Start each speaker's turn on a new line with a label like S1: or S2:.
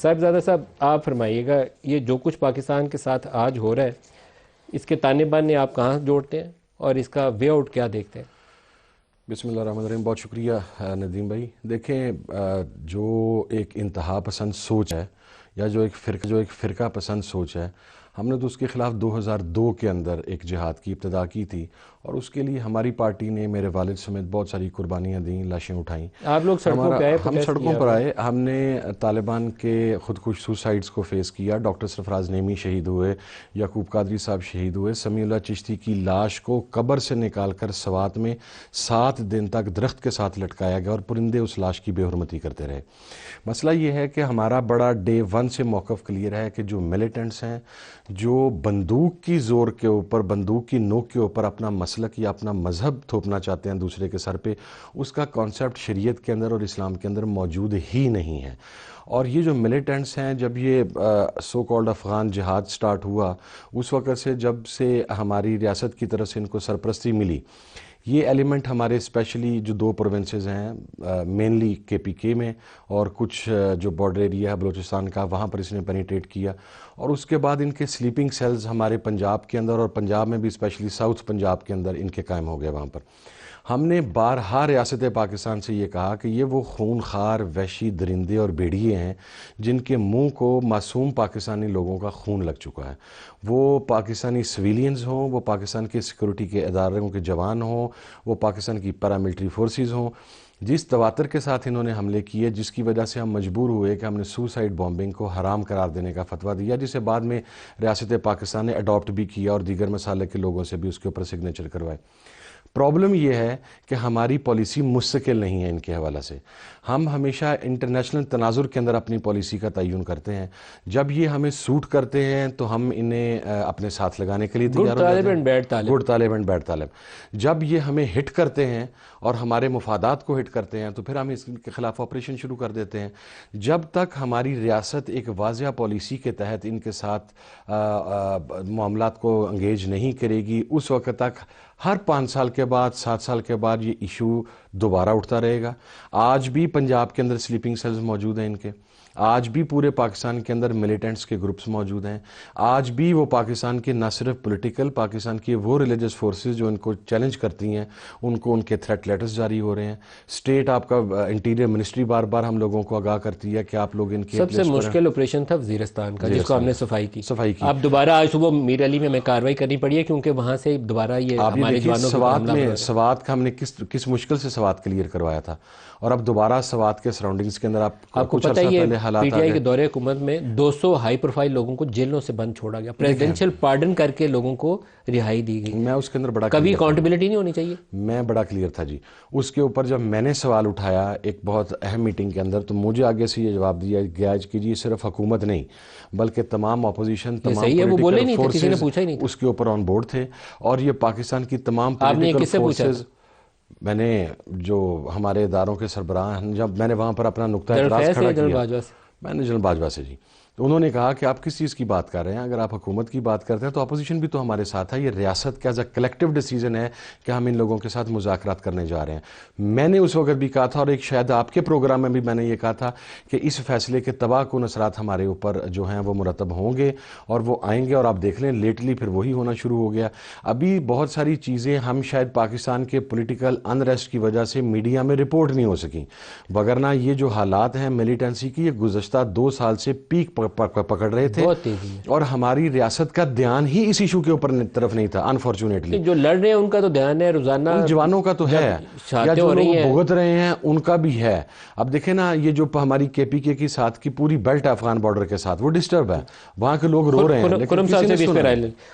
S1: صاحبزادہ صاحب آپ فرمائیے گا، یہ جو کچھ پاکستان کے ساتھ آج ہو رہا ہے، اس کے تانے بانے آپ کہاں جوڑتے ہیں اور اس کا وے آؤٹ کیا دیکھتے ہیں؟
S2: بسم اللہ الرحمن الرحیم. بہت شکریہ ندیم بھائی. دیکھیں، جو ایک انتہا پسند سوچ ہے یا جو ایک فرقہ پسند سوچ ہے، ہم نے تو اس کے خلاف 2002 کے اندر ایک جہاد کی ابتدا کی تھی، اور اس کے لیے ہماری پارٹی نے میرے والد سمیت بہت ساری قربانیاں دیں، لاشیں اٹھائیں.
S1: آپ لوگ سڑکوں پہ آئے،
S2: ہم
S1: پروٹیسٹ
S2: سڑکوں
S1: کیا
S2: پر
S1: آپ نے؟
S2: آئے، ہم نے طالبان کے خودکش سوسائڈز کو فیس کیا. ڈاکٹر سرفراز نعیمی شہید ہوئے، یعقوب قادری صاحب شہید ہوئے، سمیع اللہ چشتی کی لاش کو قبر سے نکال کر سوات میں 7 دن تک درخت کے ساتھ لٹکایا گیا اور پرندے اس لاش کی بے حرمتی کرتے رہے. مسئلہ یہ ہے کہ ہمارا بڑا ڈے 1 سے موقف کلیئر ہے کہ جو ملیٹنٹس ہیں، جو بندوق کی زور کے اوپر، بندوق کی نوک کے اوپر اپنا مسلک یا اپنا مذہب تھوپنا چاہتے ہیں دوسرے کے سر پہ، اس کا کانسیپٹ شریعت کے اندر اور اسلام کے اندر موجود ہی نہیں ہے. اور یہ جو ملیٹنٹس ہیں، جب یہ سو کالڈ افغان جہاد سٹارٹ ہوا، اس وقت سے جب سے ہماری ریاست کی طرف سے ان کو سرپرستی ملی، یہ ایلیمنٹ ہمارے اسپیشلی جو 2 پروونسز ہیں، مینلی KPK میں اور کچھ جو بارڈر ایریا ہے بلوچستان کا، وہاں پر اس نے پینیٹریٹ کیا. اور اس کے بعد ان کے سلیپنگ سیلز ہمارے پنجاب کے اندر، اور پنجاب میں بھی اسپیشلی ساؤتھ پنجاب کے اندر ان کے قائم ہو گئے. وہاں پر ہم نے بارہا ریاست پاکستان سے یہ کہا کہ یہ وہ خون خار وحشی درندے اور بھیڑیے ہیں جن کے منہ کو معصوم پاکستانی لوگوں کا خون لگ چکا ہے. وہ پاکستانی سویلینز ہوں، وہ پاکستان کے سیکورٹی کے اداروں کے جوان ہوں، وہ پاکستان کی پیراملٹری فورسز ہوں. جس تواتر کے ساتھ انہوں نے حملے کیے، جس کی وجہ سے ہم مجبور ہوئے کہ ہم نے سوسائڈ بامبنگ کو حرام قرار دینے کا فتویٰ دیا، جسے بعد میں ریاست پاکستان نے اڈاپٹ بھی کیا اور دیگر مسالک کے لوگوں سے بھی اس کے اوپر سگنیچر کروائے. پرابلم یہ ہے کہ ہماری پالیسی مستقل نہیں ہے ان کے حوالے سے. ہم ہمیشہ انٹرنیشنل تناظر کے اندر اپنی پالیسی کا تعین کرتے ہیں. جب یہ ہمیں سوٹ کرتے ہیں تو ہم انہیں اپنے ساتھ لگانے کے لیے تیار ہو جاتے ہیں. گڈ طالب اینڈ بیڈ طالب. جب یہ ہمیں ہٹ کرتے ہیں اور ہمارے مفادات کو ہٹ کرتے ہیں تو پھر ہم اس کے خلاف آپریشن شروع کر دیتے ہیں. جب تک ہماری ریاست ایک واضح پالیسی کے تحت ان کے ساتھ معاملات کو انگیج نہیں کرے گی، اس وقت تک ہر 5 سال کے بعد، 7 سال کے بعد یہ ایشو دوبارہ اٹھتا رہے گا. آج بھی پنجاب کے اندر سلیپنگ سیلز موجود ہیں ان کے، آج بھی پورے پاکستان کے اندر ملیٹنٹس کے گروپس موجود ہیں. آج بھی وہ پاکستان کے نہ صرف پولیٹیکل، پاکستان کی وہ ریلیجس فورسز جو ان کو چیلنج کرتی ہیں، ان کو ان کے تھریٹ لیٹرز جاری ہو رہے ہیں. اسٹیٹ آپ کا انٹیریئر منسٹری بار بار ہم لوگوں کو آگاہ کرتی ہے کہ آپ لوگ ان کے
S1: سب سے مشکل آپریشن تھا وزیرستان کا، جس کو ہم نے صفائی کی. اب دوبارہ آج صبح میر علی میں کاروائی کرنی پڑی ہے کیونکہ وہاں سے دوبارہ یہ ہمارے جوانوں
S2: کو سوات کا ہم نے کس مشکل سے سوات کلیئر کروایا تھا، اور اب دوبارہ سوات کے سراؤنڈنگز کے اندر آپ کو پتہ ہی ہے
S1: پی ٹی آئی کے دور حکومت میں 200 ہائی پروفائل لوگوں کو جیلوں سے بند چھوڑا گیا، پریزیڈنشل پارڈن کر کے لوگوں کو رہائی دی گئی.
S2: میں اس کے اندر بڑا
S1: کبھی اکاؤنٹیبلٹی نہیں ہونی چاہیے.
S2: میں بڑا کلیئر تھا جی اس کے اوپر. جب میں نے سوال اٹھایا ایک بہت اہم میٹنگ کے اندر، تو مجھے آگے سے یہ جواب دیا گیا کہ جی صرف حکومت نہیں بلکہ تمام اپوزیشن، تمام پولیٹیکل فورسز اس کے اوپر آن بورڈ تھے. اور یہ پاکستان کی تمام پولیٹیکل فورسز، میں نے جو ہمارے اداروں کے سربراہ ہیں، جب میں نے وہاں پر اپنا نقطہ اعتراض کھڑا کیا، میں نے جنرل باجوہ سے جی، تو انہوں نے کہا کہ آپ کس چیز کی بات کر رہے ہیں؟ اگر آپ حکومت کی بات کرتے ہیں تو اپوزیشن بھی تو ہمارے ساتھ ہے. یہ ریاست کا ایز اے کلیکٹیو ڈیسیژن ہے کہ ہم ان لوگوں کے ساتھ مذاکرات کرنے جا رہے ہیں. میں نے اس وقت بھی کہا تھا، اور ایک شاید آپ کے پروگرام میں بھی میں نے یہ کہا تھا کہ اس فیصلے کے تباہ کن اثرات ہمارے اوپر جو ہیں وہ مرتب ہوں گے اور وہ آئیں گے. اور آپ دیکھ لیں لیٹلی پھر وہی ہونا شروع ہو گیا. ابھی بہت ساری چیزیں ہم شاید پاکستان کے پولیٹیکل انریسٹ کی وجہ سے میڈیا میں رپورٹ نہیں ہو سکیں، وگرنہ یہ جو حالات ہیں ملیٹنسی کی، یہ گزشتہ 2 سال سے پیک پکڑ رہے تھے، اور ہماری ریاست کا دھیان ہی اس ایشو کے اوپر طرف نہیں تھا. انفارچونیٹلی
S1: جو لڑ رہے ہیں ان کا تو دھیان ہے، روزانہ
S2: ان جوانوں کا تو ہے، یا جو لوگ بھگت رہے ہیں ان کا بھی ہے. اب دیکھیں نا، یہ جو ہماری KPK کی ساتھ کی پوری بیلٹ افغان بارڈر کے ساتھ وہ ڈسٹرب ہے، وہاں کے لوگ رو رہے ہیں لیکن کسی نے سنا.